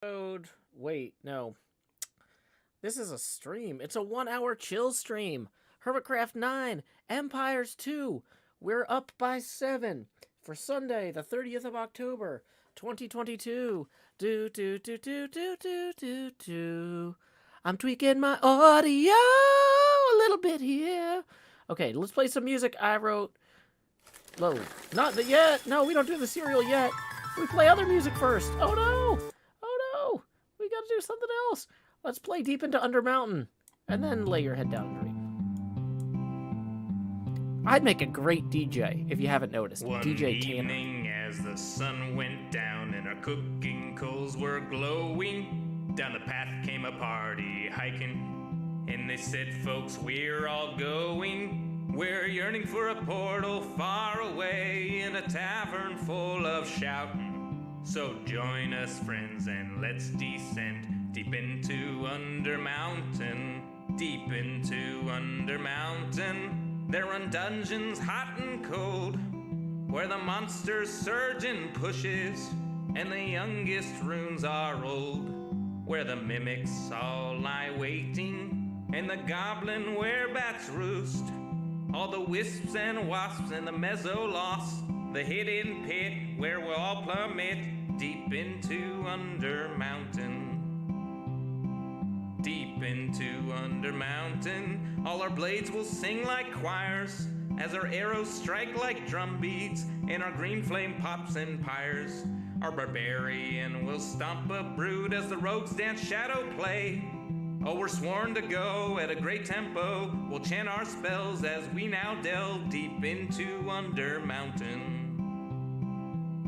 Wait, no. This is a stream. It's a 1 hour chill stream. Hermitcraft 9, Empires 2. We're up by 7 for Sunday, the 30th of October, 2022. Do. I'm tweaking my audio a little bit here. Okay, let's play some music I wrote. Load. Not the yet. No, we don't do the serial yet. We play other music first. Oh no. Oh no. We gotta do something else. Let's play Deep into Undermountain. And then lay your head down and dream. I'd make a great DJ, if you haven't noticed. One DJ Tanner. evening as the sun went down and our cooking coals were glowing, down the path came a party hiking, and they said, folks, we're all going. We're yearning for a portal far away in a tavern full of shouting. So join us, friends, and let's descend deep into Undermountain, deep into Undermountain. There run dungeons hot and cold, where the monsters surge and pushes, and the youngest runes are old, where the mimics all lie waiting, and the goblin werebats roost, all the wisps and wasps and the mezzo-loss, the hidden pit where we'll all plummet deep into Undermountain. Deep into Undermountain, all our blades will sing like choirs, as our arrows strike like drum beats, and our green flame pops and pyres. Our barbarian will stomp a brood as the rogues dance shadow play. Oh, we're sworn to go at a great tempo, we'll chant our spells as we now delve deep into Undermountain.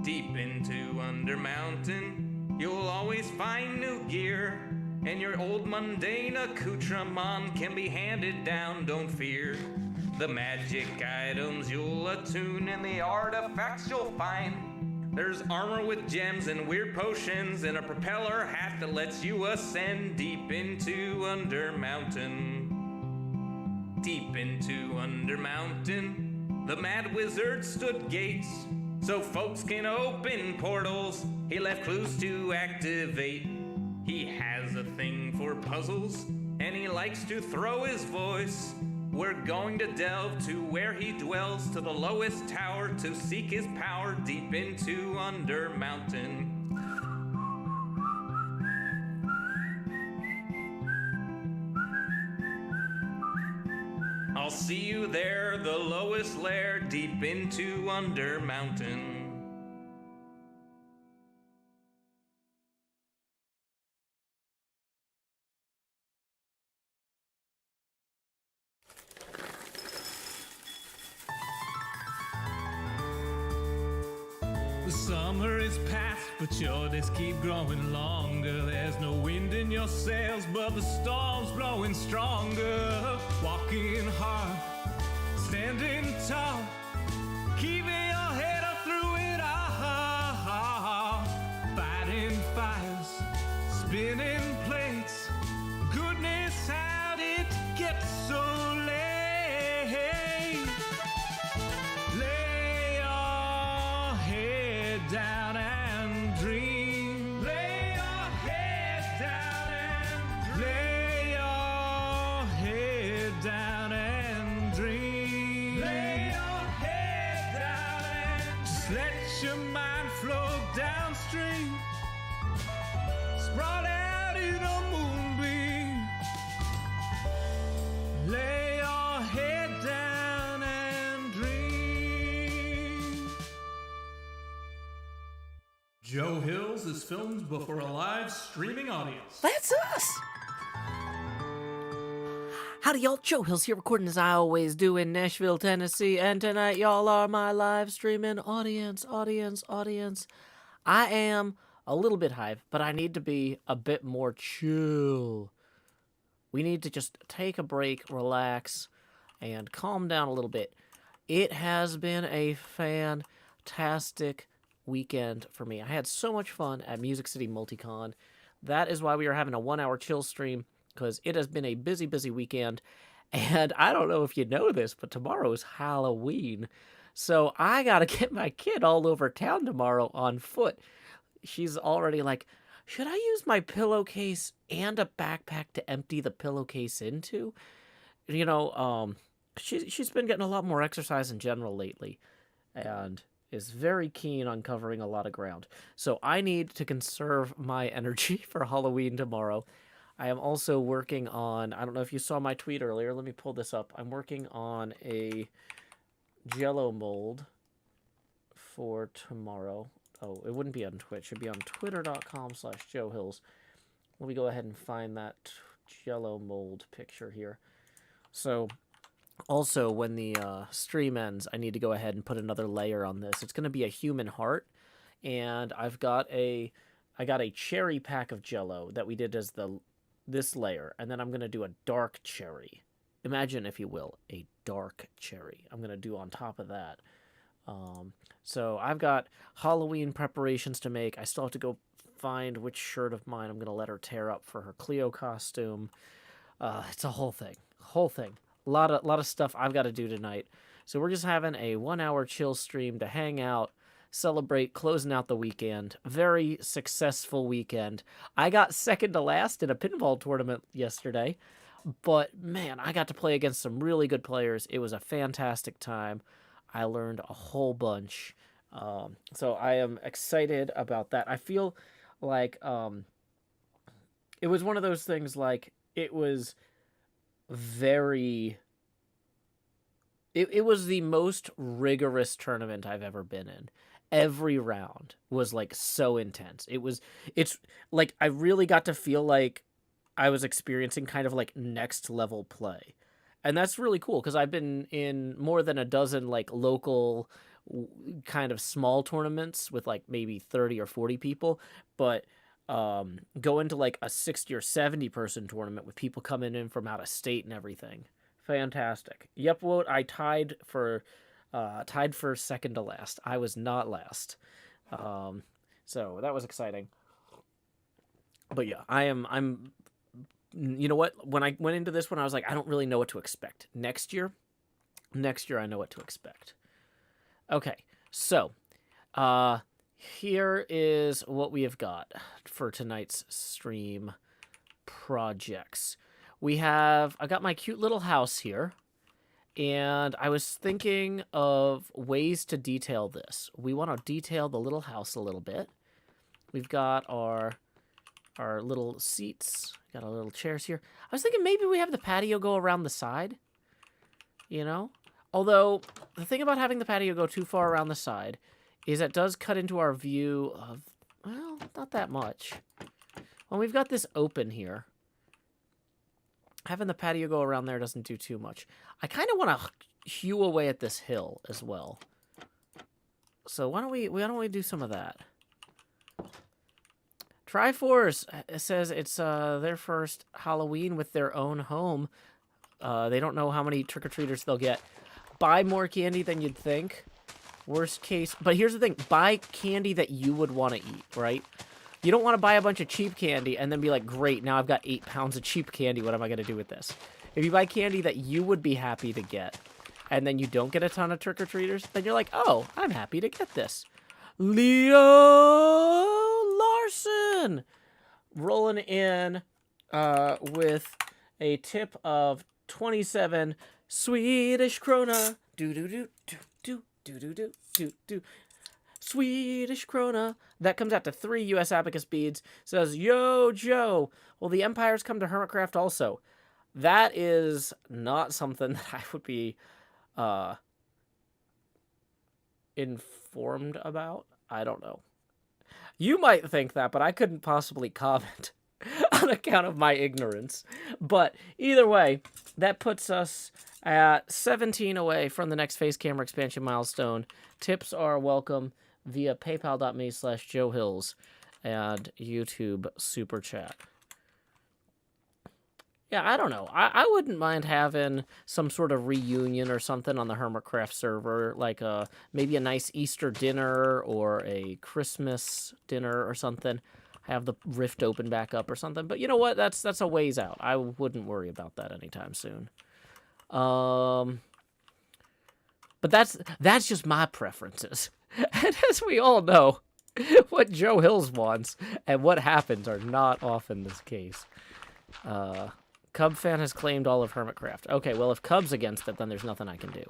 Deep into Undermountain, you'll always find new gear, and your old mundane accoutrement can be handed down, don't fear. The magic items you'll attune and the artifacts you'll find. There's armor with gems and weird potions and a propeller hat that lets you ascend deep into Undermountain. Deep into Undermountain, the mad wizard stood gates so folks can open portals. He left clues to activate. He has a thing for puzzles, and he likes to throw his voice. We're going to delve to where he dwells, to the lowest tower, to seek his power deep into Undermountain. I'll see you there, the lowest lair, deep into Undermountain. The summer is past, but your days keep growing longer. There's no wind in your sails, but the storm's blowing stronger. Walking hard, standing tall, keeping your head up through it all. Fighting fires, spinning plates. Goodness, how did it get so late? Lay your head down and dream. Lay your head down and lay your head down and dream. Lay your head down and just let your mind flow downstream. Sprawled out in a moonbeam. Lay your head down and dream. Joe Hills is filmed before a live streaming audience. That's us! Howdy, y'all. Joe Hills here, recording as I always do in Nashville, Tennessee. And tonight, y'all are my live streaming audience. I am a little bit hyped, but I need to be a bit more chill. We need to just take a break, relax, and calm down a little bit. It has been a fantastic weekend for me. I had so much fun at Music City Multicon. That is why we are having a 1 hour chill stream, because it has been a busy, busy weekend. And I don't know if you know this, but tomorrow is Halloween. So I got to get my kid all over town tomorrow on foot. She's already like, should I use my pillowcase and a backpack to empty the pillowcase into? You know, she's been getting a lot more exercise in general lately, and is very keen on covering a lot of ground. So I need to conserve my energy for Halloween tomorrow. I am also working on, I don't know if you saw my tweet earlier, let me pull this up. I'm working on a Jello mold for tomorrow. Oh, it wouldn't be on Twitch. It'd be on twitter.com/JoeHills. Let me go ahead and find that Jello mold picture here. So, also, when the stream ends, I need to go ahead and put another layer on this. It's going to be a human heart, and I got a cherry pack of Jello that we did as this layer, and then I'm going to do a dark cherry. Imagine, if you will, a dark cherry. I'm going to do on top of that. So I've got Halloween preparations to make. I still have to go find which shirt of mine I'm going to let her tear up for her Cleo costume. It's a whole thing. A lot of stuff I've got to do tonight. So we're just having a 1-hour chill stream to hang out, celebrate closing out the weekend. Very successful weekend. I got second to last in a pinball tournament yesterday, but man, I got to play against some really good players. It was a fantastic time. I learned a whole bunch. So I am excited about that. I feel like it was one of those things, like it was very... It was the most rigorous tournament I've ever been in. Every round was like so intense. It's like I really got to feel like I was experiencing kind of like next level play. And that's really cool because I've been in more than a dozen like local kind of small tournaments with like maybe 30 or 40 people, but going to like a 60 or 70 person tournament with people coming in from out of state and everything. Fantastic. Yep, well, I tied for second to last. I was not last. So that was exciting. But yeah, I'm you know what? When I went into this one, I was like, I don't really know what to expect. Next year I know what to expect. Okay, so here is what we have got for tonight's stream projects. I got my cute little house here, and I was thinking of ways to detail this. We want to detail the little house a little bit. We've got our little seats, got our little chairs here. I was thinking maybe we have the patio go around the side, you know? Although, the thing about having the patio go too far around the side is it does cut into our view of, well, not that much. Well, we've got this open here. Having the patio go around there doesn't do too much. I kind of want to hew away at this hill as well. So why don't we do some of that? Triforce says it's their first Halloween with their own home. They don't know how many trick-or-treaters they'll get. Buy more candy than you'd think. Worst case. But here's the thing. Buy candy that you would want to eat, right? You don't want to buy a bunch of cheap candy and then be like, great, now I've got 8 pounds of cheap candy. What am I going to do with this? If you buy candy that you would be happy to get, and then you don't get a ton of trick-or-treaters, then you're like, oh, I'm happy to get this. Leo Larson! Rolling in with a tip of 27 Swedish krona. Do-do-do-do-do-do-do-do-do. Swedish krona. That comes out to 3 US abacus beads. Says, yo, Joe. Well, the Empires come to Hermitcraft also. That is not something that I would be informed about. I don't know. You might think that, but I couldn't possibly comment on account of my ignorance. But either way, that puts us at 17 away from the next face camera expansion milestone. Tips are welcome via paypal.me/JoeHills and YouTube Super Chat. Yeah, I don't know. I wouldn't mind having some sort of reunion or something on the Hermitcraft server, like maybe a nice Easter dinner or a Christmas dinner or something. Have the Rift open back up or something. But you know what? That's a ways out. I wouldn't worry about that anytime soon. But that's just my preferences. And as we all know, what Joe Hills wants and what happens are not often this case. Cub fan has claimed all of Hermitcraft. Okay, well, if Cub's against it, then there's nothing I can do.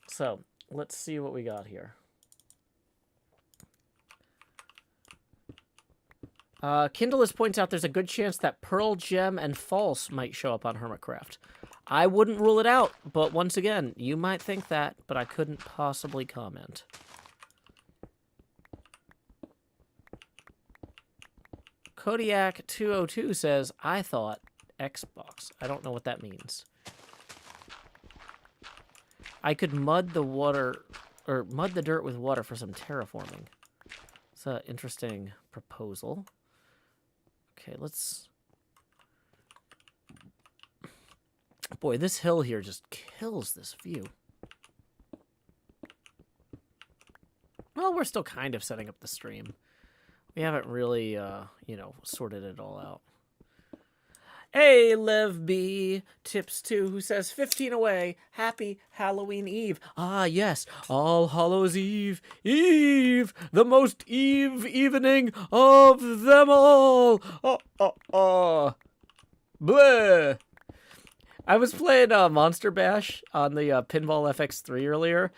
So, let's see what we got here. Kindleist points out there's a good chance that Pearl, Gem, and False might show up on Hermitcraft. I wouldn't rule it out, but once again, you might think that, but I couldn't possibly comment. Kodiak202 says, I thought Xbox. I don't know what that means. I could mud the water, or mud the dirt with water for some terraforming. It's an interesting proposal. Okay, let's... Boy, this hill here just kills this view. Well, we're still kind of setting up the stream. We haven't really, you know, sorted it all out. Hey, Lev B Tips 2, who says 15 away. Happy Halloween Eve. Ah, yes, All Hallows Eve. Eve, the most Eve evening of them all. Bleh. I was playing Monster Bash on the Pinball FX3 earlier,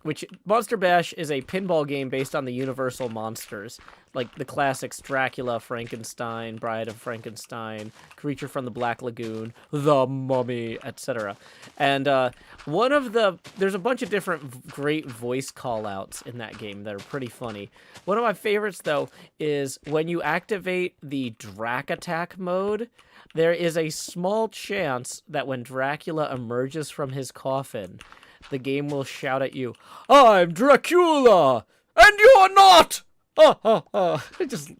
which Monster Bash is a pinball game based on the Universal monsters, like the classics Dracula, Frankenstein, Bride of Frankenstein, Creature from the Black Lagoon, The Mummy, etc. And there's a bunch of different great voice call-outs in that game that are pretty funny. One of my favorites, though, is when you activate the Drac Attack mode, there is a small chance that when Dracula emerges from his coffin, the game will shout at you, I'm Dracula, and you're not! It's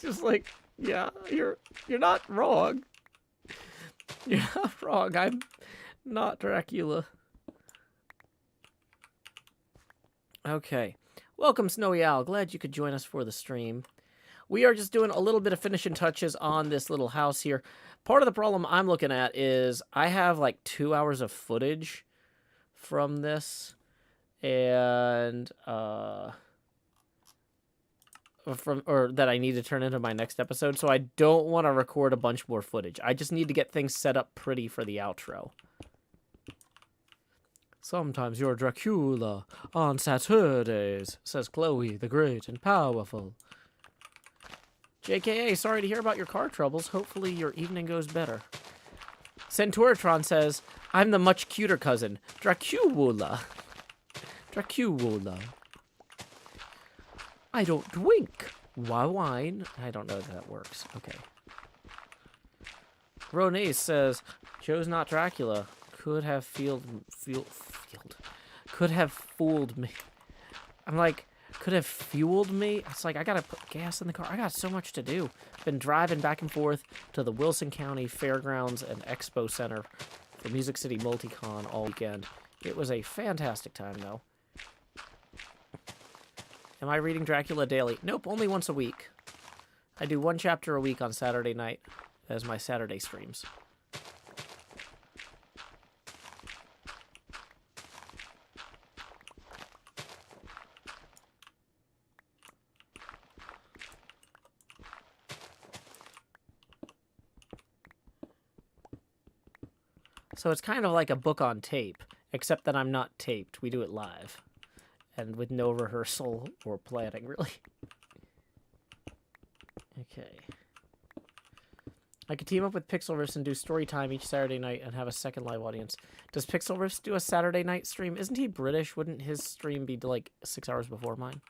just like, yeah, you're not wrong. You're not wrong. I'm not Dracula. Okay. Welcome, Snowy Owl. Glad you could join us for the stream. We are just doing a little bit of finishing touches on this little house here. Part of the problem I'm looking at is I have like 2 hours of footage from this, and that I need to turn into my next episode, so I don't want to record a bunch more footage. I just need to get things set up pretty for the outro. Sometimes you're Dracula on Saturdays, says Chloe, the great and powerful. JKA, sorry to hear about your car troubles. Hopefully your evening goes better. Centauratron says, I'm the much cuter cousin, Dracula. Dracula. I don't drink. Why wine? I don't know if that works. Okay. Ronay says, Joe's not Dracula. Could have could have fooled me. I'm like, could have fueled me? It's like, I gotta put gas in the car. I got so much to do. Been driving back and forth to the Wilson County Fairgrounds and Expo Center for Music City Multicon all weekend. It was a fantastic time, though. Am I reading Dracula daily? Nope, only once a week. I do 1 chapter a week on Saturday night as my Saturday streams. So it's kind of like a book on tape, except that I'm not taped. We do it live. And with no rehearsal or planning, really. Okay. I could team up with Pixelriffs and do story time each Saturday night and have a second live audience. Does Pixelriffs do a Saturday night stream? Isn't he British? Wouldn't his stream be like 6 hours before mine?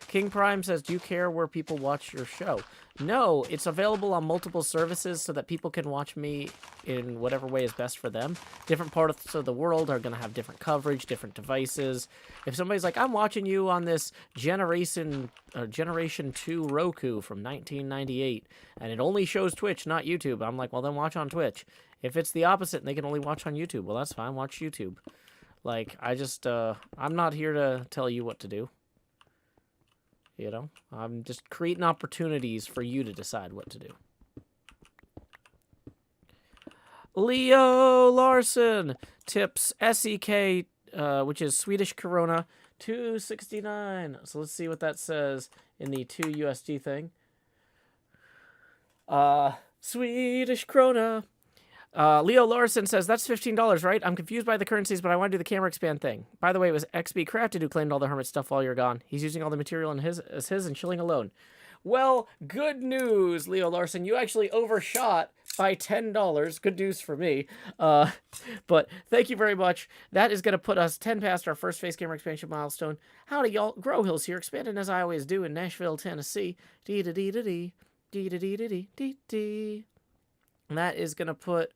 King Prime says, do you care where people watch your show? No, it's available on multiple services so that people can watch me in whatever way is best for them. Different parts of the world are going to have different coverage, different devices. If somebody's like, I'm watching you on this Generation 2 Roku from 1998, and it only shows Twitch, not YouTube, I'm like, well, then watch on Twitch. If it's the opposite and they can only watch on YouTube, well, that's fine, watch YouTube. Like, I'm not here to tell you what to do. You know, I'm just creating opportunities for you to decide what to do. Leo Larson tips SEK, which is Swedish Corona, 269. So let's see what that says in the 2 USD thing. Swedish Krona. Leo Larson says, that's $15, right? I'm confused by the currencies, but I want to do the camera expand thing. By the way, it was XB Crafted who claimed all the Hermit stuff while you're gone. He's using all the material as his and chilling alone. Well, good news, Leo Larson. You actually overshot by $10. Good news for me. But thank you very much. That is going to put us 10 past our first face camera expansion milestone. Howdy, y'all. Grow Hills here, expanding as I always do in Nashville, Tennessee. Dee-da-dee-da-dee. Dee-da-dee-da-dee. And that is going to put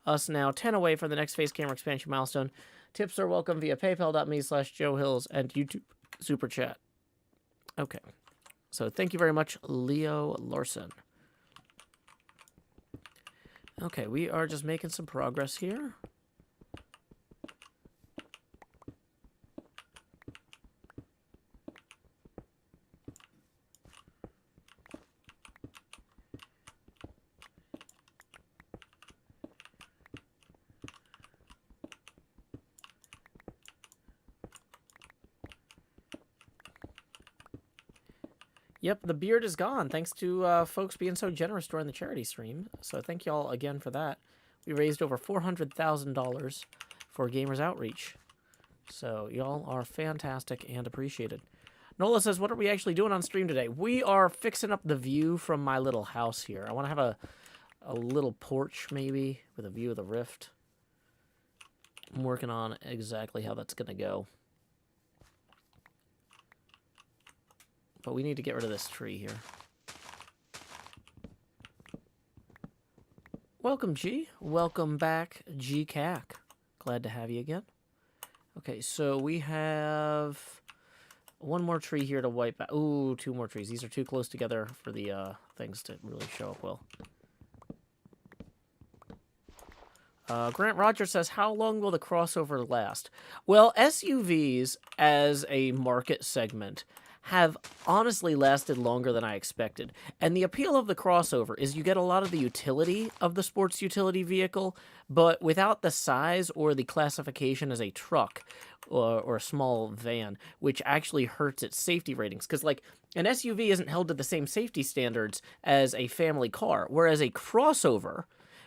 us now 10 away from the next face camera expansion milestone. Tips are welcome via paypal.me/JoeHills and YouTube Super Chat. Okay. So thank you very much, Leo Larson. Okay, we are just making some progress here. Yep, the beard is gone, thanks to folks being so generous during the charity stream. So thank y'all again for that. We raised over $400,000 for Gamers Outreach. So y'all are fantastic and appreciated. Nola says, what are we actually doing on stream today? We are fixing up the view from my little house here. I want to have a little porch, maybe, with a view of the rift. I'm working on exactly how that's going to go. But we need to get rid of this tree here. Welcome, G. Welcome back, GCAC. Glad to have you again. Okay, so we have one more tree here to wipe out. Ooh, 2 more trees. These are too close together for the things to really show up well. Grant Rogers says, how long will the crossover last? Well, SUVs as a market segment have honestly lasted longer than I expected. And the appeal of the crossover is you get a lot of the utility of the sports utility vehicle, but without the size or the classification as a truck or a small van, which actually hurts its safety ratings. Because, like, an SUV isn't held to the same safety standards as a family car, whereas a crossover,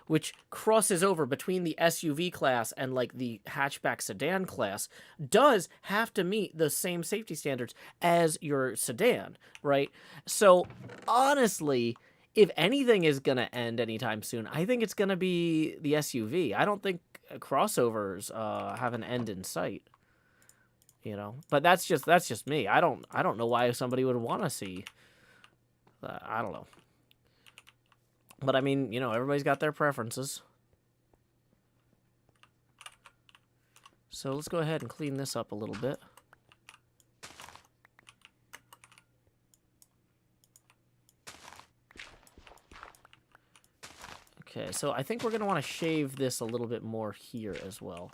which crosses over between the SUV class and, like, the hatchback sedan class, does have to meet the same safety standards as your sedan, right? So, honestly, if anything is going to end anytime soon, I think it's going to be the SUV. I don't think crossovers have an end in sight, you know? But that's just me. I don't know why somebody would want to see... I don't know. But, I mean, you know, everybody's got their preferences. So let's go ahead and clean this up a little bit. Okay, so I think we're going to want to shave this a little bit more here as well.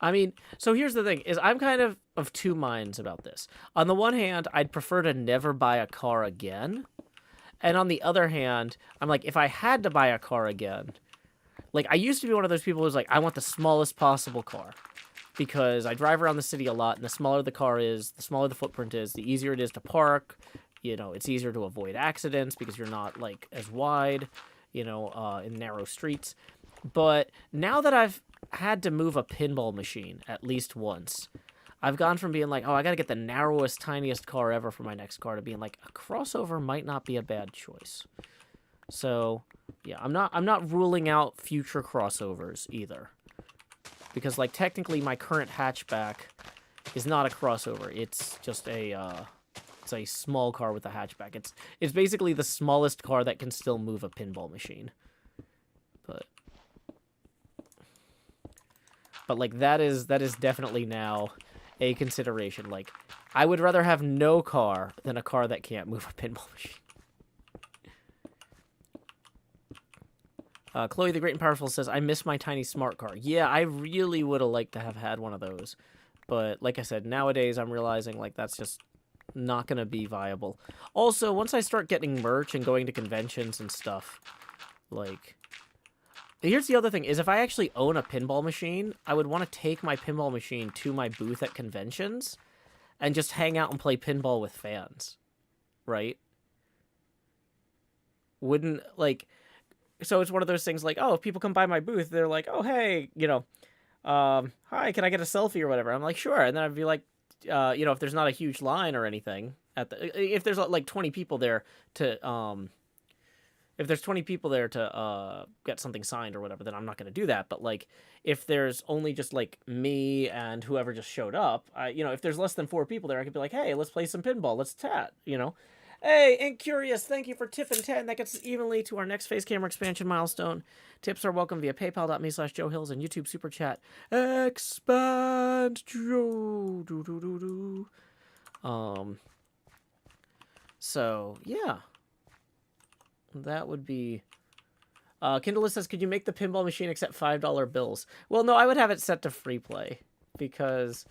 I mean, so here's the thing, is I'm kind of 2 minds about this. On the one hand, I'd prefer to never buy a car again. And on the other hand, I'm like, if I had to buy a car again, like, I used to be one of those people who's like, I want the smallest possible car. Because I drive around the city a lot, and the smaller the car is, the smaller the footprint is, the easier it is to park. You know, it's easier to avoid accidents because you're not, like, as wide, you know, in narrow streets. But now that I've had to move a pinball machine at least once, I've gone from being like, oh, I gotta get the narrowest, tiniest car ever for my next car, to being like, a crossover might not be a bad choice. So, yeah, I'm not ruling out future crossovers either. Because, like, technically my current hatchback is not a crossover. It's just a small car with a hatchback. It's basically the smallest car that can still move a pinball machine. But like, that is definitely now a consideration. Like, I would rather have no car than a car that can't move a pinball machine. Chloe the Great and Powerful says, I miss my tiny smart car. Yeah, I really would have liked to have had one of those But like I said, nowadays I'm realizing like that's just not going to be viable. Also, once I start getting merch and going to conventions and stuff, like... Here's the other thing, is if I actually own a pinball machine, I would want to take my pinball machine to my booth at conventions and just hang out and play pinball with fans, right? Wouldn't, like... So it's one of those things like, oh, if people come by my booth, they're like, oh, hey, you know, hi, can I get a selfie or whatever? I'm like, sure. And then I'd be like, you know, if there's not a huge line or anything, if there's like 20 people there to... If there's 20 people there to get something signed or whatever, then I'm not going to do that. But, like, if there's only just, like, me and whoever just showed up, you know, if there's less than 4 people there, I could be like, hey, let's play some pinball. Let's chat, you know? Hey, Incurious, thank you for tipping 10. That gets us evenly to our next face camera expansion milestone. Tips are welcome via paypal.me/Joe Hills and YouTube Super Chat. Expand Joe. So, yeah. That would be... Kindle says, could you make the pinball machine accept $5 bills? Well, no, I would have it set to free play. Because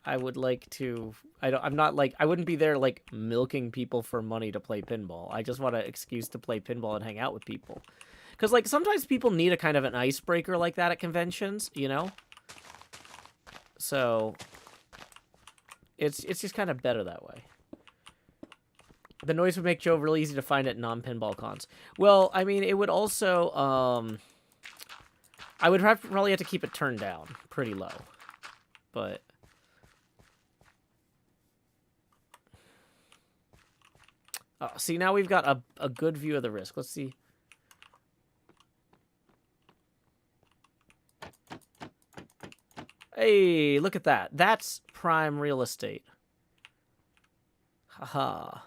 I would like to... I'm not like... I wouldn't be there, like, milking people for money to play pinball. I just want an excuse to play pinball and hang out with people. Because, like, sometimes people need a kind of an icebreaker like that at conventions, you know? So... It's just kind of better that way. The noise would make Joe really easy to find at non-pinball cons. Well, I mean, it would also, I would probably have to keep it turned down pretty low. But... see, now we've got a good view of the risk. Let's see. Hey, look at that. That's prime real estate. Haha.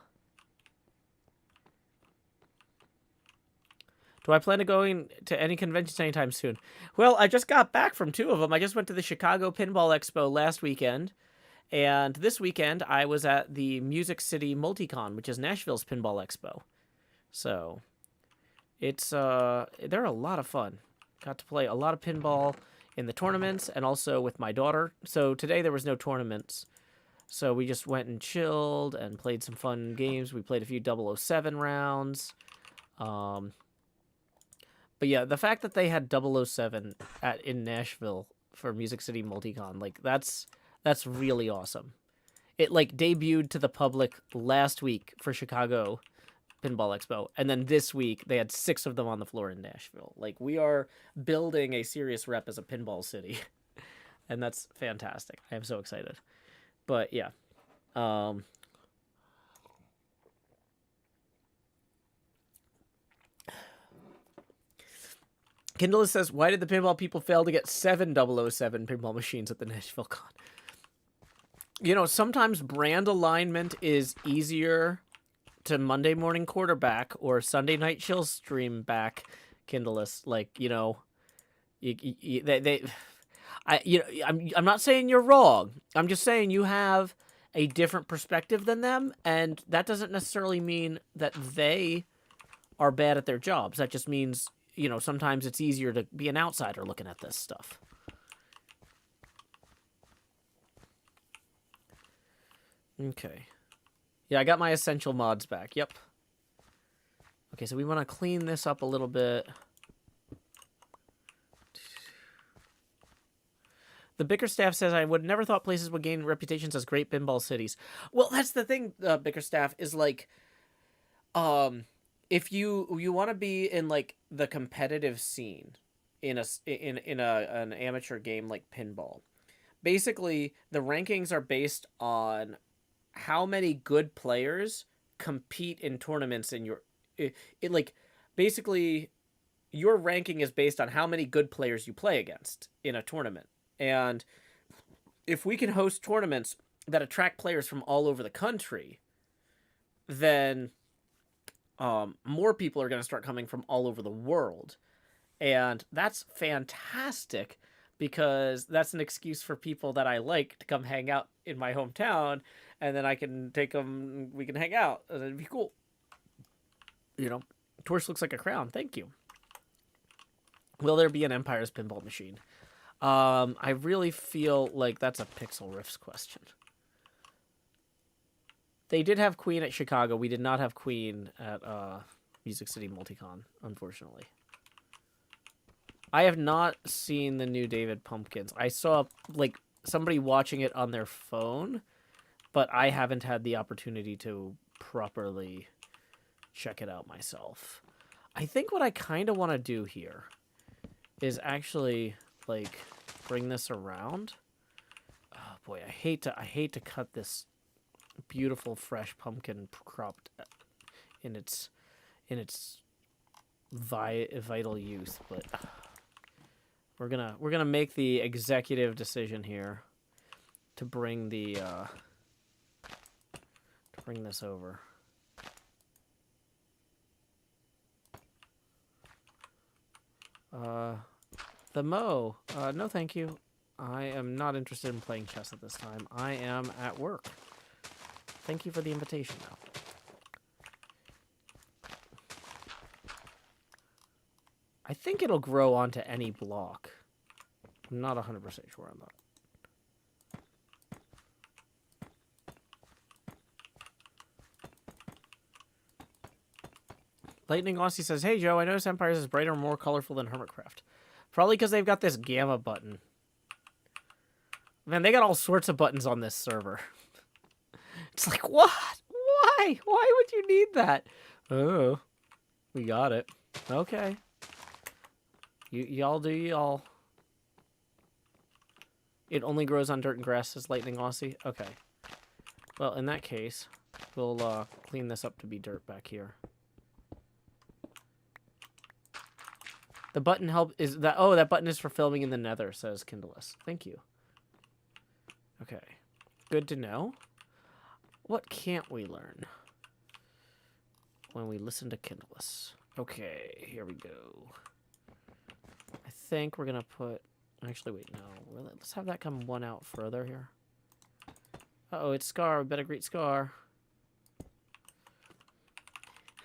Do I plan to going to any conventions anytime soon? Well, I just got back from 2 of them. I just went to the Chicago Pinball Expo last weekend. And this weekend, I was at the Music City Multicon, which is Nashville's Pinball Expo. So, it's, they're a lot of fun. Got to play a lot of pinball in the tournaments and also with my daughter. So, today there was no tournaments. So, we just went and chilled and played some fun games. We played a few 007 rounds. But yeah, the fact that they had 007 in Nashville for Music City Multicon, like, that's really awesome. It, like, debuted to the public last week for Chicago Pinball Expo, and then this week they had 6 of them on the floor in Nashville. Like, we are building a serious rep as a pinball city, and that's fantastic. I am so excited. But, yeah. Kindle says, why did the pinball people fail to get 7 007 pinball machines at the Nashville Con? You know, sometimes brand alignment is easier to Monday morning quarterback or Sunday night chill stream back, Kindleist. Like, you know, I'm not saying you're wrong. I'm just saying you have a different perspective than them, and that doesn't necessarily mean that they are bad at their jobs. That just means, you know, sometimes it's easier to be an outsider looking at this stuff. Okay. Yeah, I got my essential mods back. Yep. Okay, so we want to clean this up a little bit. The Bickerstaff says, I would never thought places would gain reputations as great pinball cities. Well, that's the thing, Bickerstaff, is like, if you want to be in like the competitive scene in an amateur game like pinball, basically the rankings are based on how many good players compete in tournaments in your like basically your ranking is based on how many good players you play against in a tournament. And if we can host tournaments that attract players from all over the country, then more people are going to start coming from all over the world. And that's fantastic, because that's an excuse for people that I like to come hang out in my hometown, and then I can take them, we can hang out, and it'd be cool. You know, Torch looks like a crown. Thank you. Will there be an Empire's pinball machine? I really feel like that's a Pixel Riffs question. They did have Queen at Chicago. We did not have Queen at Music City Multicon, unfortunately. I have not seen the new David Pumpkins. I saw like somebody watching it on their phone, but I haven't had the opportunity to properly check it out myself. I think what I kind of want to do here is actually like bring this around. Oh boy, I hate to cut this beautiful fresh pumpkin cropped in its vital youth, but we're gonna make the executive decision here to bring the to bring this over. The Mo, no thank you. I am not interested in playing chess at this time. I am at work. Thank you for the invitation, though. I think it'll grow onto any block. I'm not 100% sure on that. Lightning Aussie says, "Hey Joe, I noticed Empires is brighter and more colorful than Hermitcraft. Probably because they've got this gamma button. Man, they got all sorts of buttons on this server. It's like, what? Why? Why would you need that? Oh, we got it. Okay. Y'all do y'all. It only grows on dirt and grass," says Lightning Aussie. Okay. Well, in that case, we'll clean this up to be dirt back here. The button is that. Oh, that button is for filming in the Nether, says Kindless. Thank you. Okay. Good to know. What can't we learn when we listen to Kindless? Okay, here we go. I think we're gonna put. Actually, wait, no. Let's have that come one out further here. Uh-oh, it's Scar. We better greet Scar.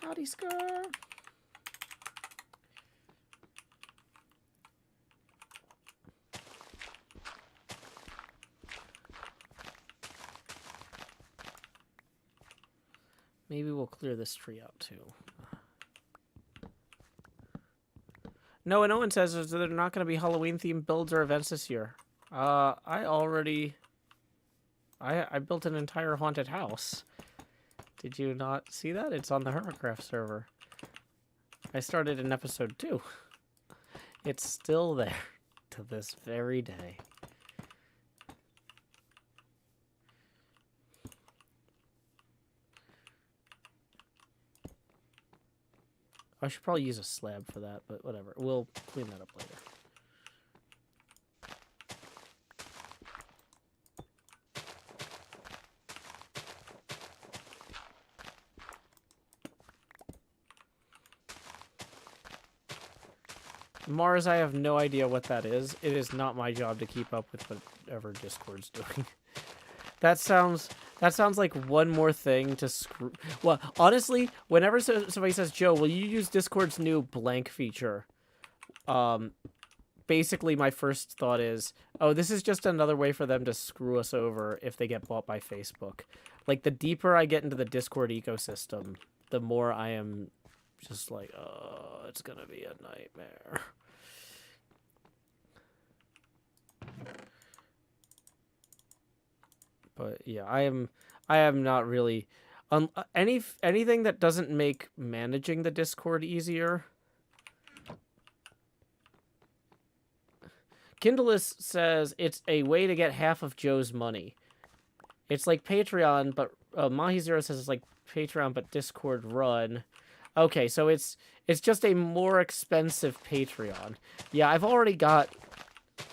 Howdy, Scar. Maybe we'll clear this tree out, too. No, and Owen says that there are not going to be Halloween-themed builds or events this year. I built an entire haunted house. Did you not see that? It's on the Hermitcraft server. I started in episode 2. It's still there to this very day. I should probably use a slab for that, but whatever. We'll clean that up later. Mars, I have no idea what that is. It is not my job to keep up with whatever Discord's doing. That sounds like one more thing to screw. Well, honestly, whenever somebody says, "Joe, will you use Discord's new blank feature?" Basically my first thought is, oh, this is just another way for them to screw us over if they get bought by Facebook. Like, the deeper I get into the Discord ecosystem, the more I am just like, oh, it's gonna be a nightmare. But yeah, I am not really anything that doesn't make managing the Discord easier. Kindless says it's a way to get half of Joe's money. It's like Patreon, but Mahi0 says it's like Patreon but Discord run. Okay, so it's just a more expensive Patreon. Yeah, I've already got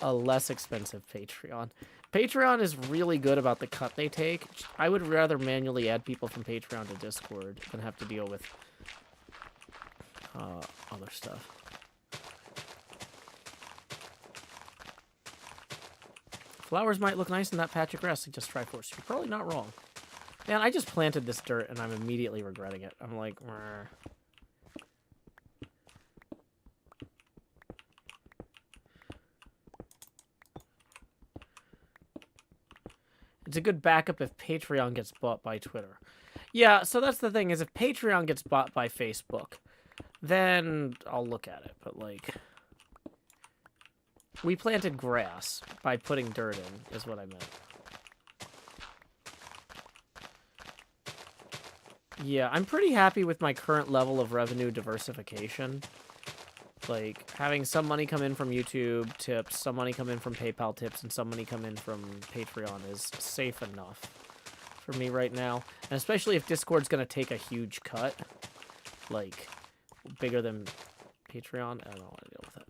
a less expensive Patreon. Patreon is really good about the cut they take. I would rather manually add people from Patreon to Discord than have to deal with other stuff. Flowers might look nice in that patch of grass, suggests Triforce. You're probably not wrong. Man, I just planted this dirt and I'm immediately regretting it. I'm like, meh. It's a good backup if Patreon gets bought by Twitter. Yeah, so that's the thing, is if Patreon gets bought by Facebook, then I'll look at it. But, like, we planted grass by putting dirt in, is what I meant. Yeah, I'm pretty happy with my current level of revenue diversification. Like, having some money come in from YouTube tips, some money come in from PayPal tips, and some money come in from Patreon is safe enough for me right now. And especially if Discord's going to take a huge cut, like, bigger than Patreon, I don't want to deal with it.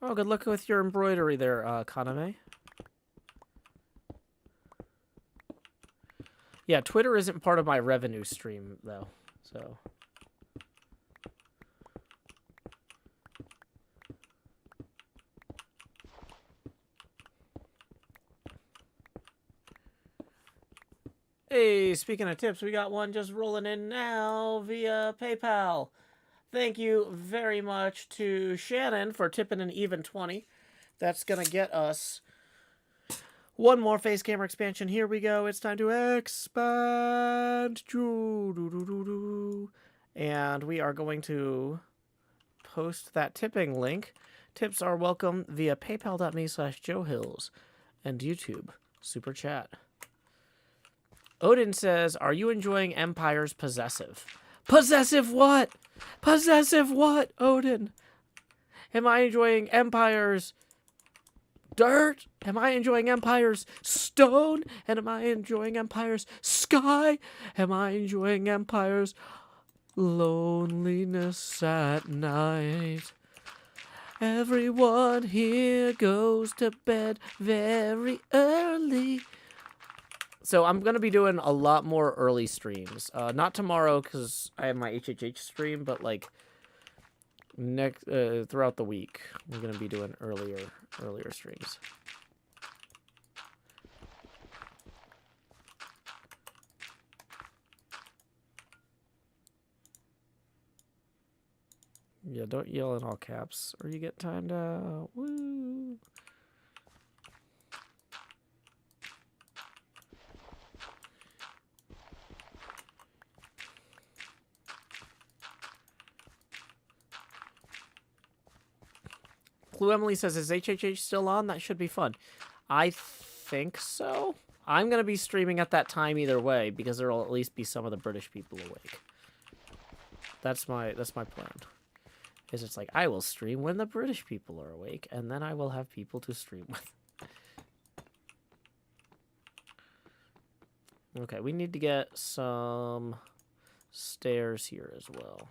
Oh, good luck with your embroidery there, Kaname. Yeah, Twitter isn't part of my revenue stream, though, so... Hey, speaking of tips, we got one just rolling in now via PayPal. Thank you very much to Shannon for tipping an even 20. That's going to get us one more face camera expansion. Here we go. It's time to expand. And we are going to post that tipping link. Tips are welcome via paypal.me/JoeHills and YouTube Super Chat. Odin says, are you enjoying Empire's Possessive? Possessive what? Possessive what, Odin? Am I enjoying Empire's dirt? Am I enjoying Empire's stone? And am I enjoying Empire's sky? Am I enjoying Empire's loneliness at night? Everyone here goes to bed very early. So I'm going to be doing a lot more early streams. Not tomorrow because I have my HHH stream, but like next throughout the week, we're going to be doing earlier streams. Yeah, don't yell in all caps or you get timed out. Woo! Blue Emily says, is HHH still on? That should be fun. I think so. I'm going to be streaming at that time either way, because there will at least be some of the British people awake. That's my plan. Is it's like, I will stream when the British people are awake, and then I will have people to stream with. Okay, we need to get some stairs here as well.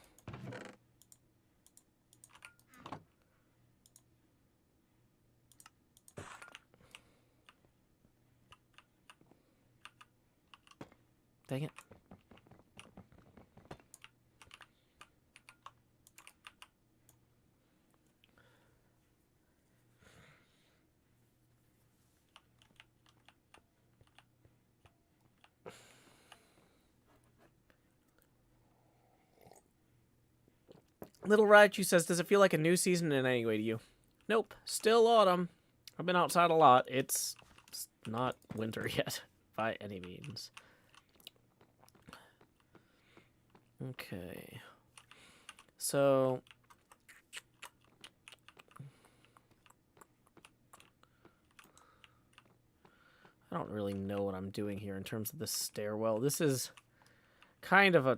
Dang it. Little Raichu says, does it feel like a new season in any way to you? Nope. Still autumn. I've been outside a lot. It's not winter yet, by any means. Okay. So... I don't really know what I'm doing here in terms of the stairwell. This is kind of a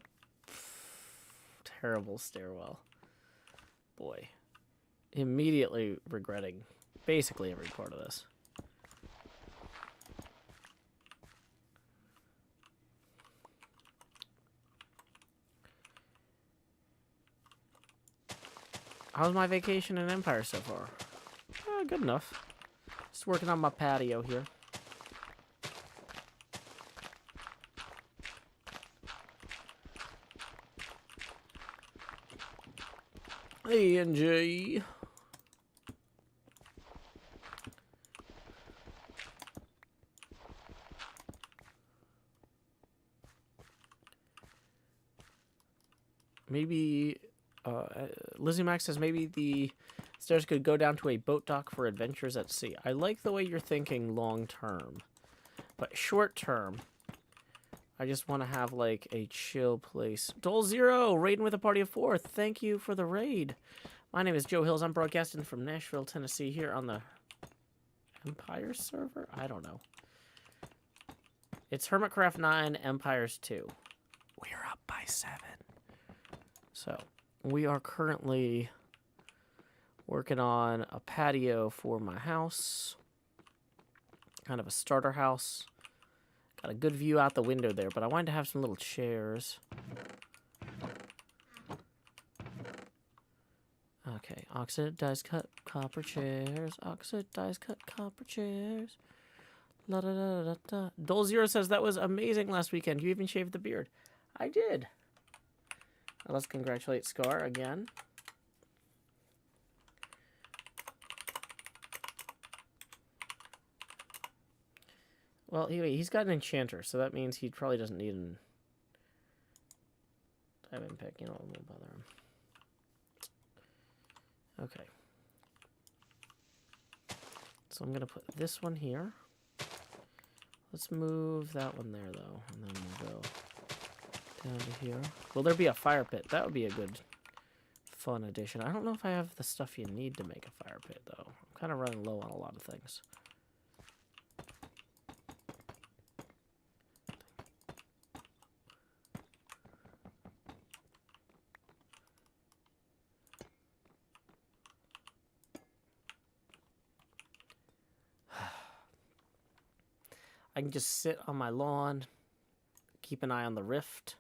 terrible stairwell. Boy. Immediately regretting basically every part of this. How's my vacation in Empire so far? Good enough. Just working on my patio here. Hey, NJ. Maybe Lizzie Max says maybe the stairs could go down to a boat dock for adventures at sea. I like the way you're thinking long term, but short term, I just want to have like a chill place. Dole Zero raiding with a party of 4. Thank you for the raid. My name is Joe Hills. I'm broadcasting from Nashville, Tennessee, here on the Empire server. I don't know. It's Hermitcraft 9, Empires 2. We're up by 7. So, we are currently working on a patio for my house. Kind of a starter house. Got a good view out the window there, but I wanted to have some little chairs. Okay, oxidized cut copper chairs. Oxidized cut copper chairs. La da da da da. Dole Zero says that was amazing last weekend. You even shaved the beard. I did. Now let's congratulate Scar again. Well, anyway, he's got an enchanter, so that means he probably doesn't need an diamond pick. You know, it won't bother him. Okay. So I'm going to put this one here. Let's move that one there, though, and then we'll go down to here. Will there be a fire pit? That would be a good, fun addition. I don't know if I have the stuff you need to make a fire pit, though. I'm kind of running low on a lot of things. I can just sit on my lawn, keep an eye on the rift.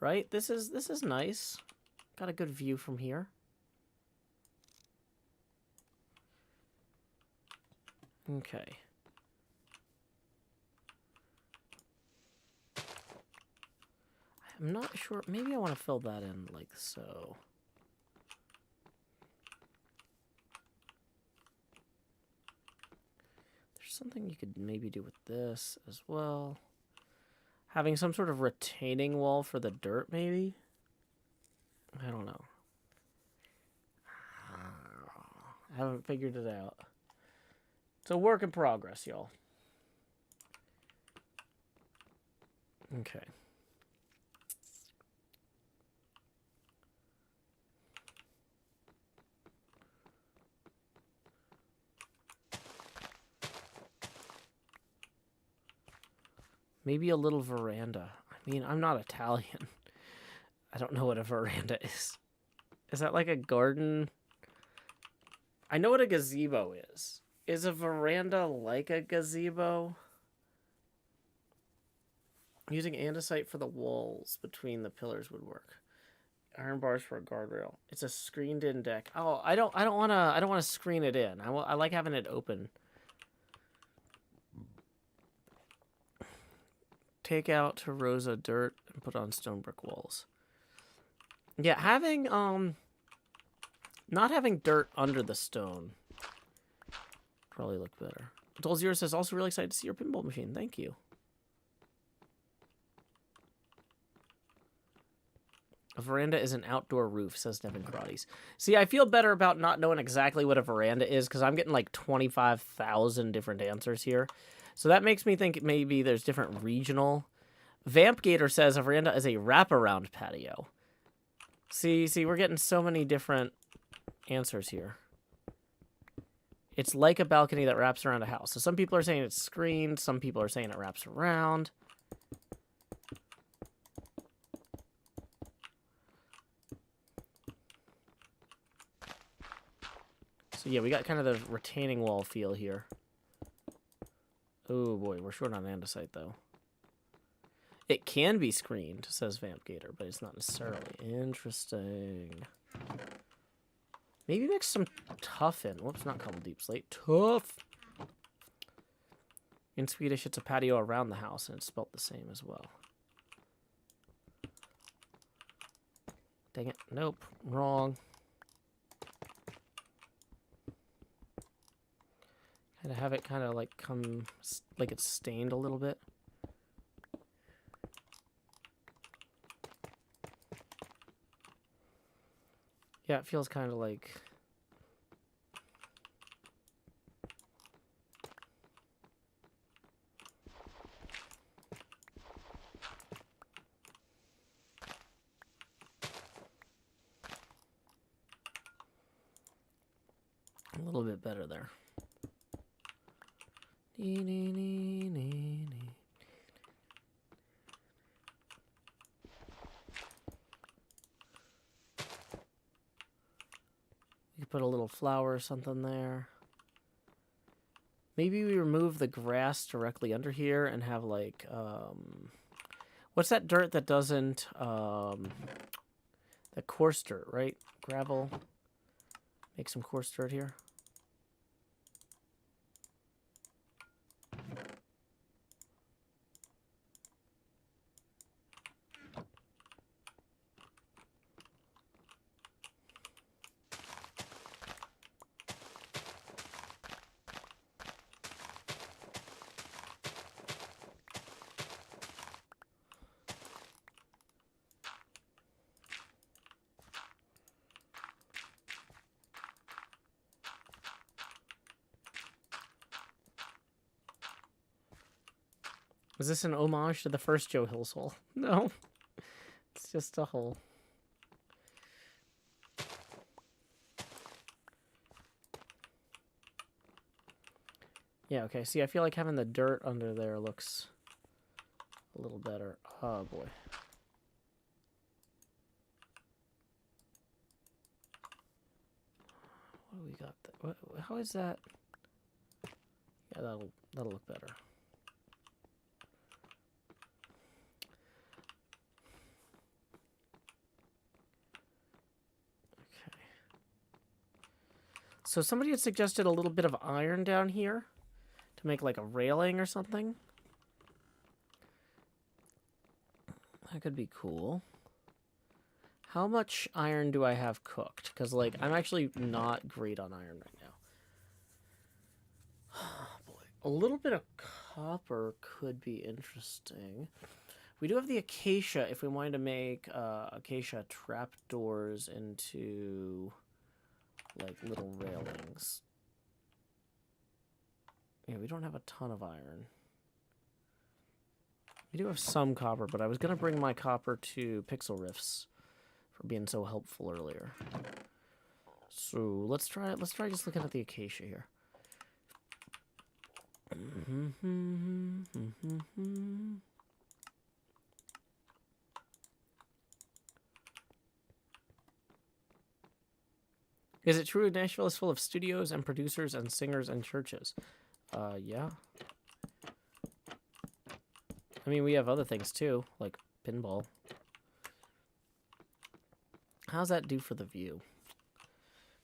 Right? This is nice. Got a good view from here. Okay. I'm not sure. Maybe I want to fill that in like so. Something you could maybe do with this as well. Having some sort of retaining wall for the dirt, maybe? I don't know. I haven't figured it out. It's a work in progress, y'all. Okay. Maybe a little veranda. I mean, I'm not Italian. I don't know what a veranda is. Is that like a garden? I know what a gazebo is. Is a veranda like a gazebo? Using andesite for the walls between the pillars would work. Iron bars for a guardrail. It's a screened-in deck. Oh, I don't want to screen it in. I like having it open. Take out to Rosa dirt and put on stone brick walls. Yeah, having not having dirt under the stone probably look better. Dole Zero says also really excited to see your pinball machine. Thank you. A veranda is an outdoor roof, says Devin Karate. See, I feel better about not knowing exactly what a veranda is because I'm getting like 25,000 different answers here. So that makes me think maybe there's different regional. Vamp Gator says a veranda is a wraparound patio. See, we're getting so many different answers here. It's like a balcony that wraps around a house. So some people are saying it's screened. Some people are saying it wraps around. So yeah, we got kind of the retaining wall feel here. Oh boy, we're short on andesite though. It can be screened, says Vamp Gator, but it's not necessarily. Interesting. Maybe mix some tough in. Whoops, not cobble deep slate. Tough. In Swedish, it's a patio around the house, and it's spelt the same as well. Dang it. Nope. Wrong. Kind of have it kind of like come, like it's stained a little bit. Yeah, it feels kind of like... a little bit better there. Nee, nee, nee, nee, nee. You could put a little flower or something there. Maybe we remove the grass directly under here and have like, what's that dirt that doesn't, the coarse dirt, right? Gravel. Make some coarse dirt here. Is this an homage to the first Joe Hill's hole? No. It's just a hole. Yeah, okay. See, I feel like having the dirt under there looks a little better. Oh, boy. What do we got there? How is that? Yeah, that'll look better. Okay. So somebody had suggested a little bit of iron down here to make like a railing or something. That could be cool. How much iron do I have cooked? Because, like, I'm actually not great on iron right now. Oh, boy. A little bit of copper could be interesting. We do have the acacia if we wanted to make acacia trapdoors into, like, little railings. Yeah, we don't have a ton of iron. We do have some copper, but I was going to bring my copper to Pixel Riffs for being so helpful earlier. So let's try just looking at the acacia here. Is it true Nashville is full of studios and producers and singers and churches? Yeah. I mean, we have other things too, like pinball. How's that do for the view?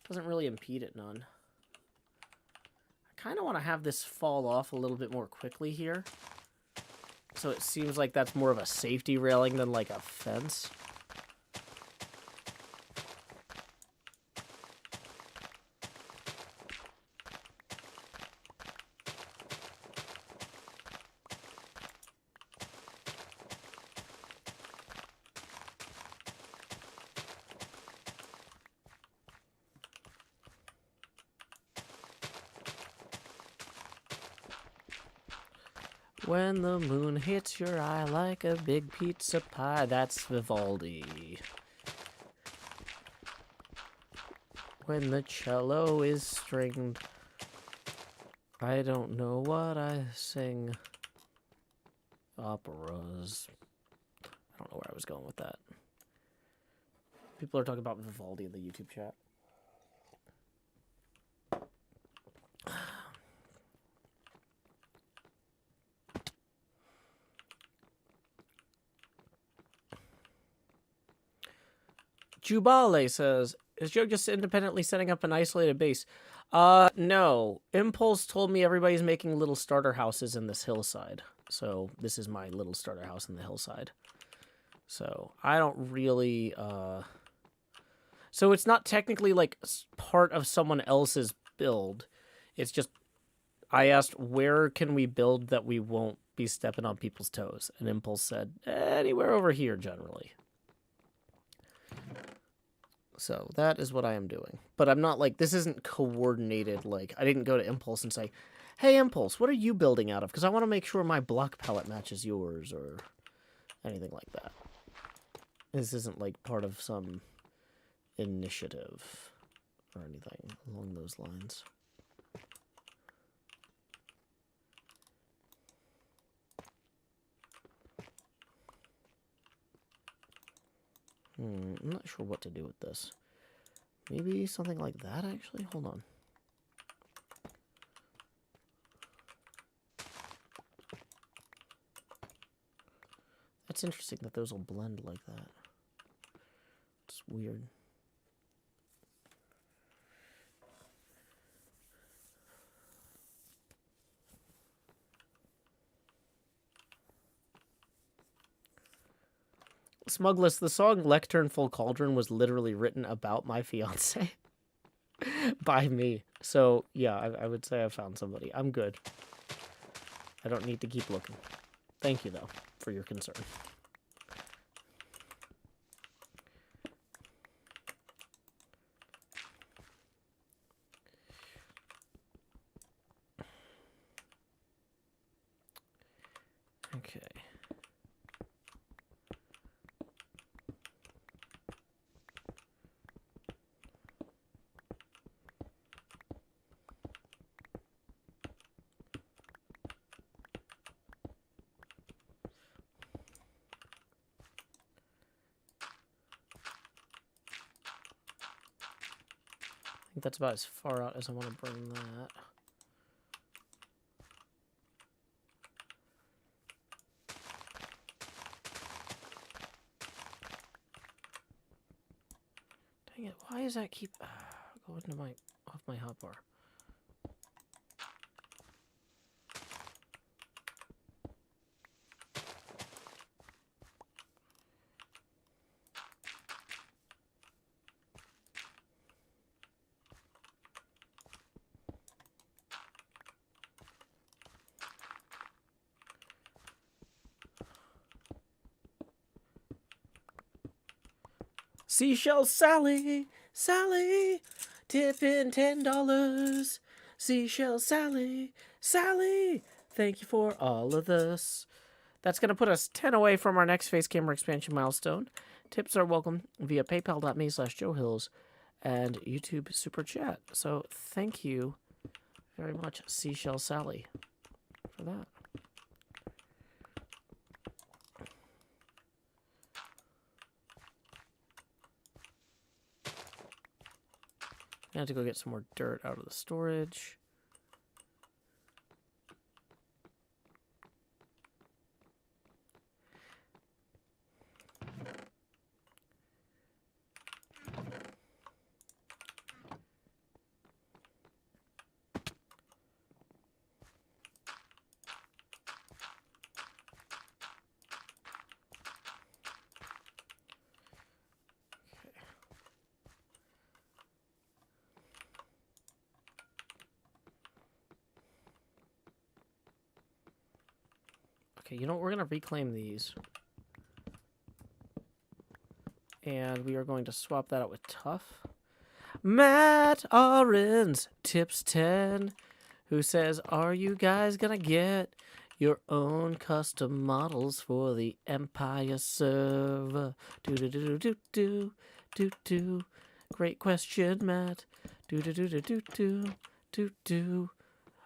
Doesn't really impede it none. I kind of want to have this fall off a little bit more quickly here. So it seems like that's more of a safety railing than like a fence. When the moon hits your eye like a big pizza pie, that's Vivaldi. When the cello is stringed, I don't know what I sing. Operas. I don't know where I was going with that. People are talking about Vivaldi in the YouTube chat. Jubale says, is Joe just independently setting up an isolated base? No. Impulse told me everybody's making little starter houses in this hillside. So this is my little starter house in the hillside. So I don't really, so it's not technically like part of someone else's build. It's just, I asked, where can we build that we won't be stepping on people's toes? And Impulse said, anywhere over here generally. So that is what I am doing. But I'm not like, this isn't coordinated. Like, I didn't go to Impulse and say, hey, Impulse, what are you building out of? Because I want to make sure my block palette matches yours or anything like that. This isn't like part of some initiative or anything along those lines. I'm not sure what to do with this. Maybe something like that, actually? Hold on. That's interesting that those will blend like that. It's weird. Smugless, the song Lectern Full Cauldron was literally written about my fiance by me. So, yeah, I would say I found somebody. I'm good. I don't need to keep looking. Thank you, though, for your concern. Okay. I think that's about as far out as I want to bring that. Dang it, why does that keep going to my off my hotbar? Seashell Sally, Sally, tip in $10. Seashell Sally, Sally, thank you for all of this. That's going to put us 10 away from our next face camera expansion milestone. Tips are welcome via paypal.me/JoeHills and YouTube Super Chat. So thank you very much, Seashell Sally, for that. I have to go get some more dirt out of the storage. Okay, you know what? We're going to reclaim these. And we are going to swap that out with tough. Matt Arens tips 10, who says, are you guys going to get your own custom models for the Empire server? Do-do-do-do-do-do-do. Great question, Matt. Do-do-do-do-do-do-do.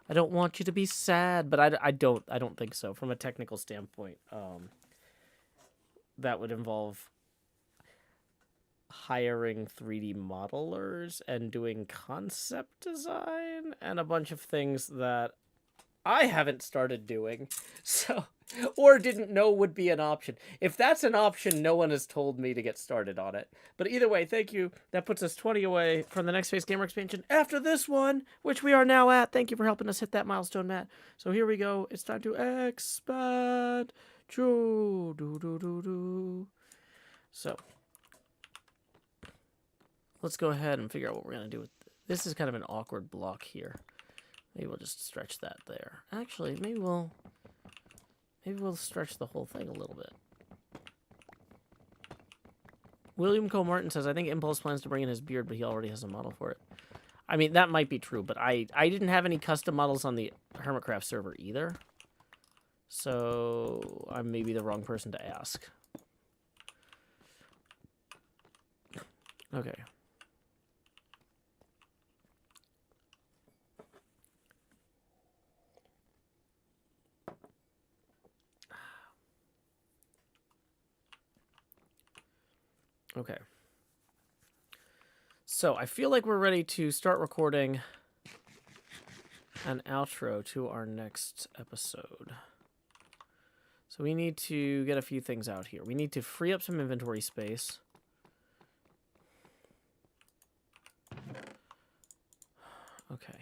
I don't want you to be sad, but I don't think so. From a technical standpoint, that would involve hiring 3D modelers and doing concept design and a bunch of things that I haven't started doing, so, or didn't know would be an option. If that's an option, no one has told me to get started on it. But either way, thank you. That puts us 20 away from the next Face Gamer expansion after this one, which we are now at. Thank you for helping us hit that milestone, Matt. So here we go. It's time to expand. So, let's go ahead and figure out what we're going to do with this. Is kind of an awkward block here. Maybe we'll just stretch that there. Actually, maybe we'll stretch the whole thing a little bit. William Cole Martin says, I think Impulse plans to bring in his beard, but he already has a model for it. I mean, that might be true, but I didn't have any custom models on the Hermitcraft server either. So I'm maybe the wrong person to ask. Okay. Okay. So I feel like we're ready to start recording an outro to our next episode. So we need to get a few things out here. We need to free up some inventory space. Okay.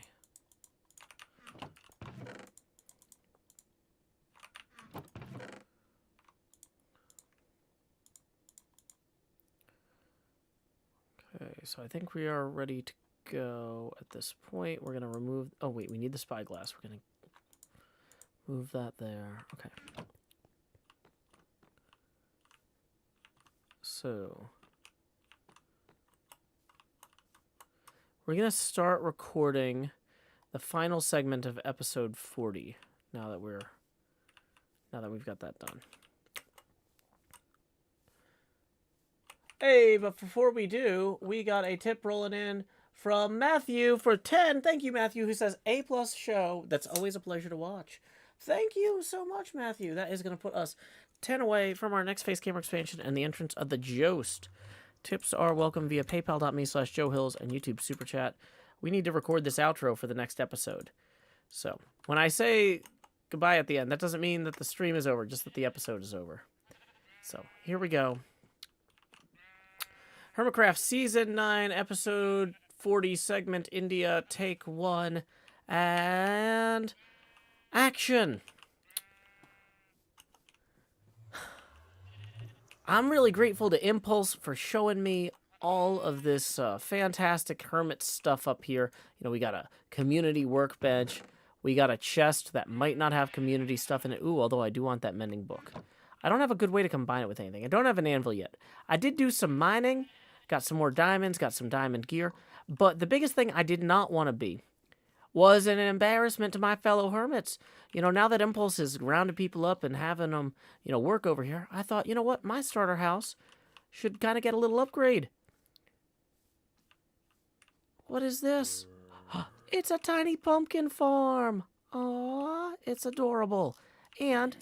Okay, so I think we are ready to go at this point. We're going to remove... Oh, wait, we need the spyglass. We're going to move that there. Okay. So... we're going to start recording the final segment of episode 40 now that we've got that done. Hey, but before we do, we got a tip rolling in from Matthew for 10. Thank you, Matthew, who says A+ show. That's always a pleasure to watch. Thank you so much, Matthew. That is going to put us 10 away from our next face camera expansion and the entrance of the Jost. Tips are welcome via paypal.me/JoeHills and YouTube Super Chat. We need to record this outro for the next episode. So, when I say goodbye at the end, that doesn't mean that the stream is over, just that the episode is over. So, here we go. Hermitcraft Season 9, Episode 40, Segment India, Take 1, and action! I'm really grateful to Impulse for showing me all of this fantastic hermit stuff up here. You know, we got a community workbench. We got a chest that might not have community stuff in it. Ooh, although I do want that mending book. I don't have a good way to combine it with anything. I don't have an anvil yet. I did do some mining. Got some more diamonds. Got some diamond gear. But the biggest thing I did not want to be was an embarrassment to my fellow hermits. You know, now that Impulse is rounding people up and having them, you know, work over here, I thought, you know what, my starter house should kind of get a little upgrade. What is this? It's a tiny pumpkin farm. Aww, it's adorable. And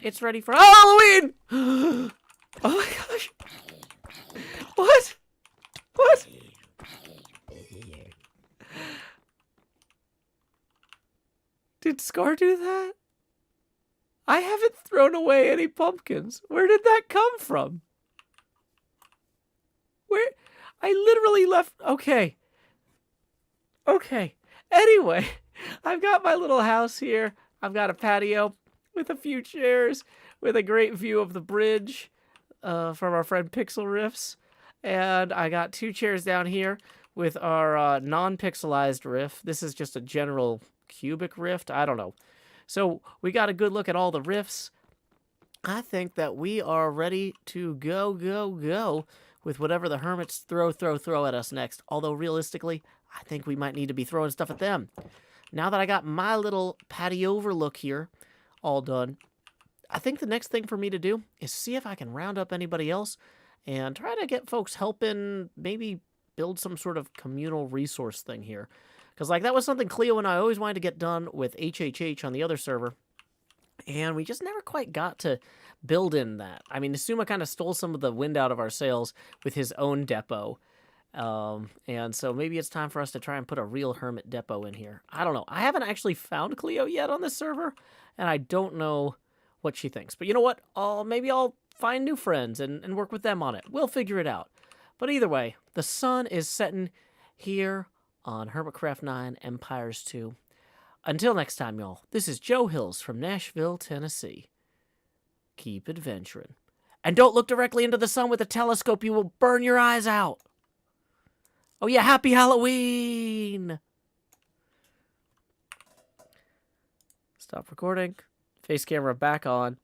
it's ready for Halloween! Oh my gosh. What? What? Did Scar do that? I haven't thrown away any pumpkins. Where did that come from? Where? I literally left... Okay. Okay. Anyway, I've got my little house here. I've got a patio with a few chairs, with a great view of the bridge from our friend Pixel Riffs. And I got 2 chairs down here with our non-pixelized riff. This is just a general cubic rift. I don't know. So we got a good look at all the rifts. I think that we are ready to go with whatever the hermits throw at us next. Although realistically, I think we might need to be throwing stuff at them. Now that I got my little patio overlook here all done, I think the next thing for me to do is see if I can round up anybody else and try to get folks helping maybe build some sort of communal resource thing here. Because, like, that was something Cleo and I always wanted to get done with HHH on the other server. And we just never quite got to build in that. I mean, Nasuma kind of stole some of the wind out of our sails with his own depot. And so maybe it's time for us to try and put a real hermit depot in here. I don't know. I haven't actually found Cleo yet on this server. And I don't know what she thinks. But you know what? Maybe I'll find new friends and work with them on it. We'll figure it out. But either way, the sun is setting here on Hermitcraft 9, Empires 2. Until next time, y'all, this is Joe Hills from Nashville, Tennessee. Keep adventuring. And don't look directly into the sun with a telescope. You will burn your eyes out. Oh yeah, happy Halloween! Stop recording. Face camera back on.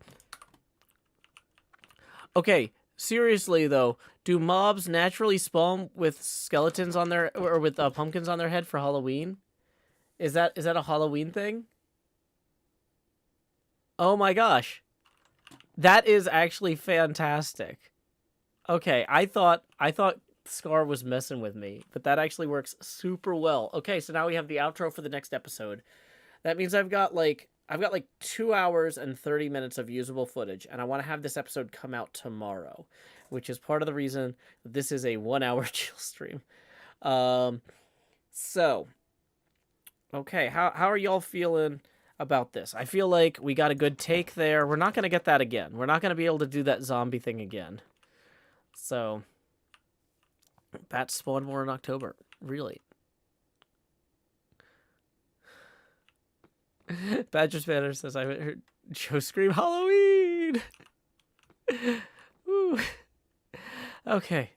Okay, Seriously though, do mobs naturally spawn with skeletons on their or with pumpkins on their head for Halloween? Is that a Halloween thing? Oh my gosh. That is actually fantastic. Okay, I thought Scar was messing with me, but that actually works super well. Okay, so now we have the outro for the next episode. That means I've got like 2 hours and 30 minutes of usable footage, and I want to have this episode come out tomorrow, which is part of the reason this is a 1 hour chill stream. So, okay, how are y'all feeling about this? I feel like we got a good take there. We're not going to get that again. We're not going to be able to do that zombie thing again. So, bats spawn more in October. Really? Badger Spanner says, I heard Joe scream Halloween! Ooh. Okay.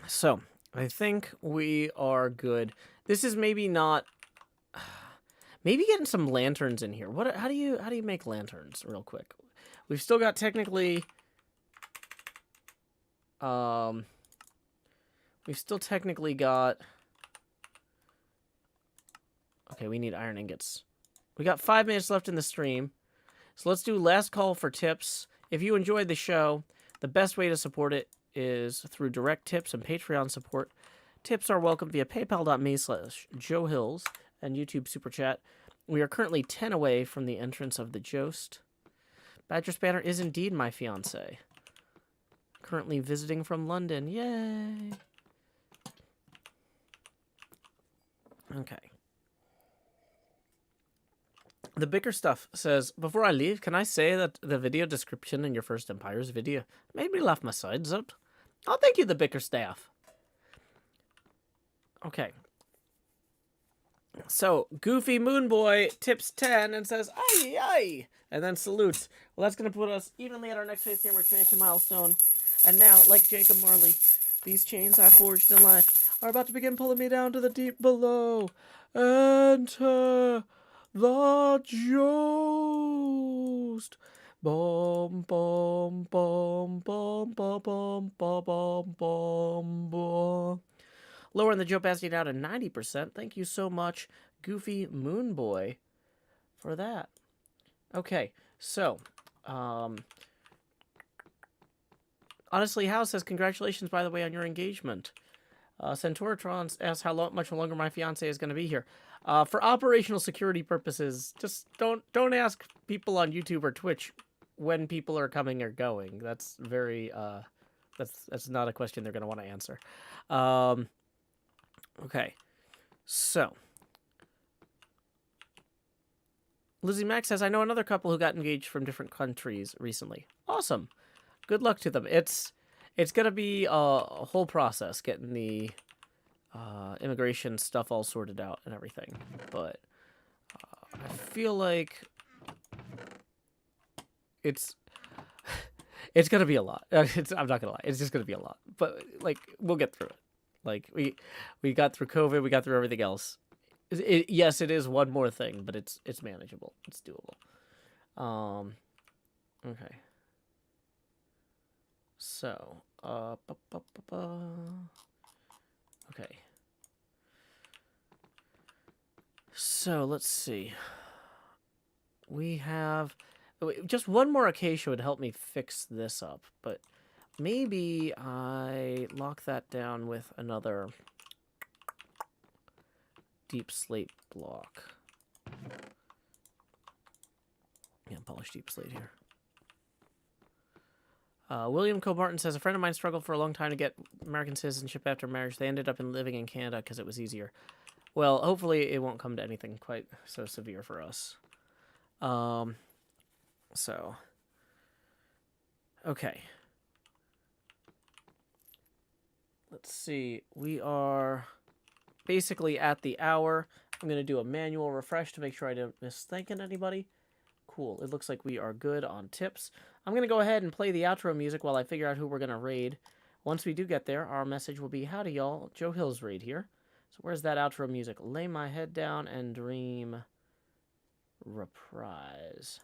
So, I think we are good. This is maybe not... Maybe getting some lanterns in here. How do you make lanterns real quick? We've still got technically... We've still technically got... Okay, we need iron ingots. We got 5 minutes left in the stream. So let's do last call for tips. If you enjoyed the show, the best way to support it is through direct tips and Patreon support. Tips are welcome via paypal.me/JoeHills and YouTube Super Chat. We are currently 10 away from the entrance of the Jost. Badger Spanner is indeed my fiancé. Currently visiting from London. Yay! Okay. The Bicker Stuff says, before I leave, can I say that the video description in your first Empires video made me laugh my sides out? Oh, thank you, the Bicker Staff. Okay. So, Goofy Moonboy tips 10 and says, aye, aye, and then salutes. Well, that's going to put us evenly at our next Face Gamer expansion milestone. And now, like Jacob Marley, these chains I forged in life are about to begin pulling me down to the deep below. Enter the Jost. Bum bum bum bum bum bum bum bum bum bum. Lowering the Joe Basti down to 90%. Thank you so much, Goofy Moonboy, for that. Okay, so, Honestly House says, congratulations, by the way, on your engagement. Centauratron asks how much longer my fiance is going to be here. For operational security purposes, just don't ask people on YouTube or Twitch when people are coming or going. That's very that's not a question they're going to want to answer. Okay, so Lizzie Mack says, I know another couple who got engaged from different countries recently. Awesome. Good luck to them. It's going to be a whole process getting the immigration stuff all sorted out and everything. But I feel like it's going to be a lot. I'm not going to lie. It's just going to be a lot. But, like, we'll get through it. Like, we got through COVID. We got through everything else. Yes, it is one more thing, but it's manageable. It's doable. Okay. So, okay. So, let's see. We have... Just one more acacia would help me fix this up, but maybe I lock that down with another deep slate block. Yeah, polish deep slate here. William Cobarton says, a friend of mine struggled for a long time to get American citizenship after marriage. They ended up living in Canada because it was easier. Well, hopefully it won't come to anything quite so severe for us. So, okay. Let's see. We are basically at the hour. I'm going to do a manual refresh to make sure I didn't miss thanking anybody. Cool. It looks like we are good on tips. I'm going to go ahead and play the outro music while I figure out who we're going to raid. Once we do get there, our message will be, howdy y'all, Joe Hills raid here. So where's that outro music? Lay my head down and dream reprise.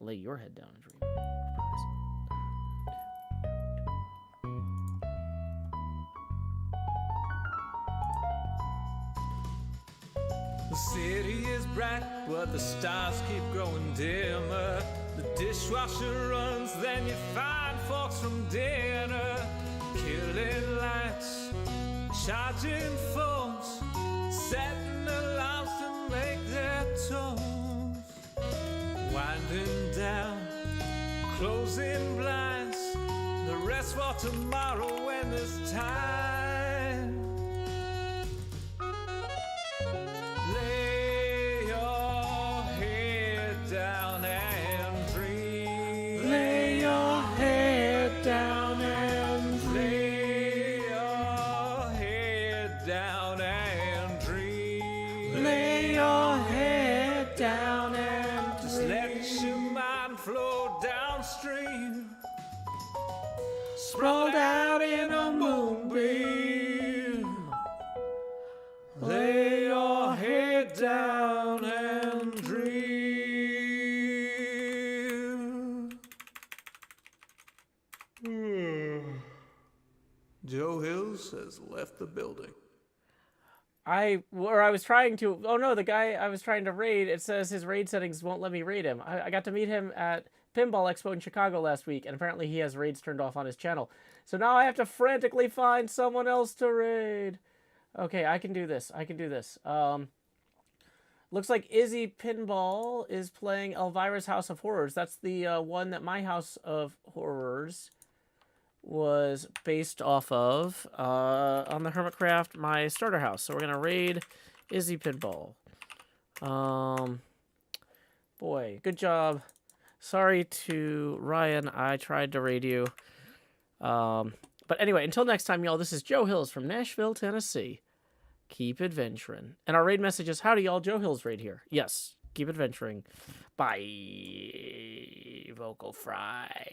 Lay your head down and dream reprise. city is bright, but the stars keep growing dimmer. The dishwasher runs, then you find forks from dinner. Killing lights, charging phones, setting alarms to make their tones. Winding down, closing blinds, the rest for tomorrow when there's time. Lay your head down and dream. Lay your head down and Lay your head down and dream. lay your head down and Just let your mind flow downstream. sprawled out in a moonbeam. Lay your head down and dream. Joe Hills has left the building. I was trying to. Oh no, the guy I was trying to raid. It says his raid settings won't let me raid him. I got to meet him at Pinball Expo in Chicago last week, and apparently he has raids turned off on his channel. So now I have to frantically find someone else to raid. Okay, I can do this. I can do this. Looks like Izzy Pinball is playing Elvira's House of Horrors. That's the one that my House of Horrors was based off of on the Hermitcraft, my starter house. So we're gonna raid Izzy Pinball. Boy, good job. Sorry to Ryan, I tried to raid you. But anyway, until next time, y'all, this is Joe Hills from Nashville, Tennessee. Keep adventuring. And our raid message is, howdy, y'all, Joe Hills raid here. Yes, keep adventuring. Bye, Vocal Fry.